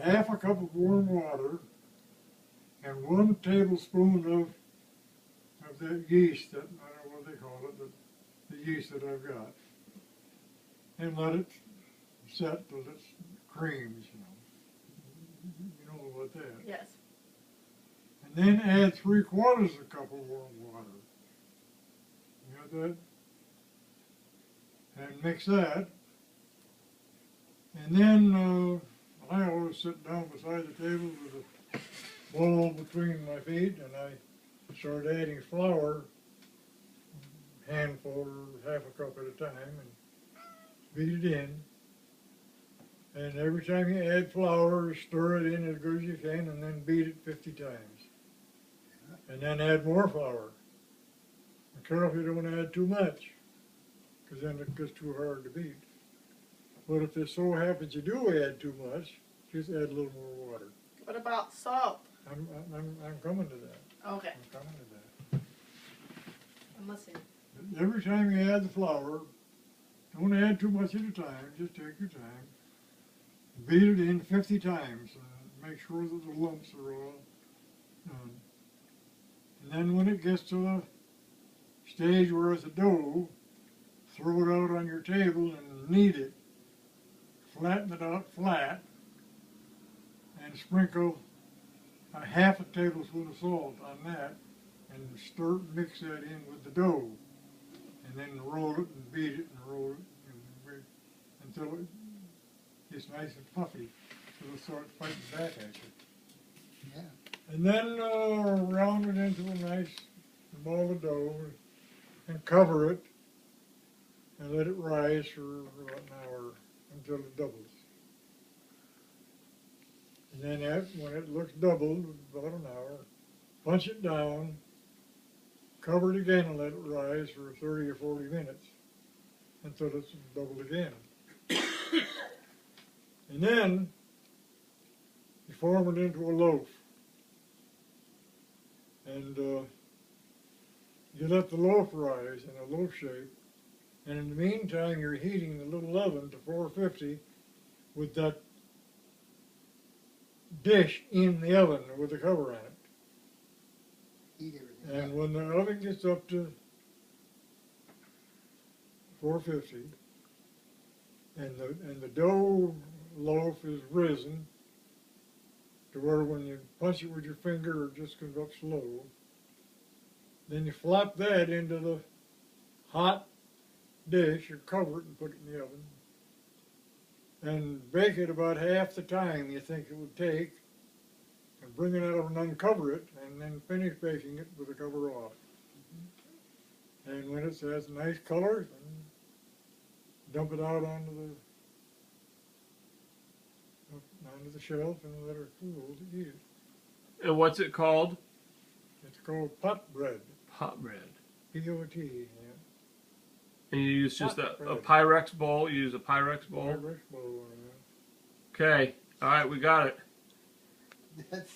half a cup of warm water, and 1 tablespoon of that yeast, that, I don't know what they call it, the yeast that I've got. And let it set till it creams, you know. You know about that. Yes. And then add 3/4 a cup of warm water. You got that? And mix that. And then I always sit down beside the table with a bowl between my feet, and I start adding flour, handful or half a cup at a time, and beat it in. And every time you add flour, stir it in as good as you can, and then beat it 50 times. And then add more flour. Be careful you don't add too much, because then it gets too hard to beat. But if it so happens you do add too much, just add a little more water. What about salt? I'm coming to that. Okay, I'm coming to that. I'm listening. Every time you add the flour, don't add too much at a time, just take your time. Beat it in 50 times and make sure that the lumps are all done. And then when it gets to the stage where it's a dough, throw it out on your table and knead it. Flatten it out flat and sprinkle a half a tablespoon of salt on that and mix that in with the dough. And then roll it and beat it and roll it until it gets nice and puffy. So it'll start fighting back at you. Yeah. And then round it into a nice ball of dough and cover it and let it rise for about an hour until it doubles. And then when it looks doubled, about an hour, punch it down, cover it again and let it rise for 30 or 40 minutes until it's doubled again. And then you form it into a loaf. And you let the loaf rise in a loaf shape. And in the meantime, you're heating the little oven to 450 with that dish in the oven with the cover on it. Heat everything And up. when the oven gets up to 450, and the dough loaf is risen to where when you punch it with your finger, it just comes up slow, then you flop that into the hot dish, or cover it and put it in the oven, and bake it about half the time you think it would take, and bring it out and uncover it, and then finish baking it with the cover off. And when it has a nice color, dump it out onto the shelf and let it cool to eat it. And what's it called? It's called pot bread. Pot bread. P-O-T, yeah. And you use just Pot a bread. Pyrex bowl? You use a Pyrex bowl? Pyrex bowl, yeah. Okay. All right, we got it. That's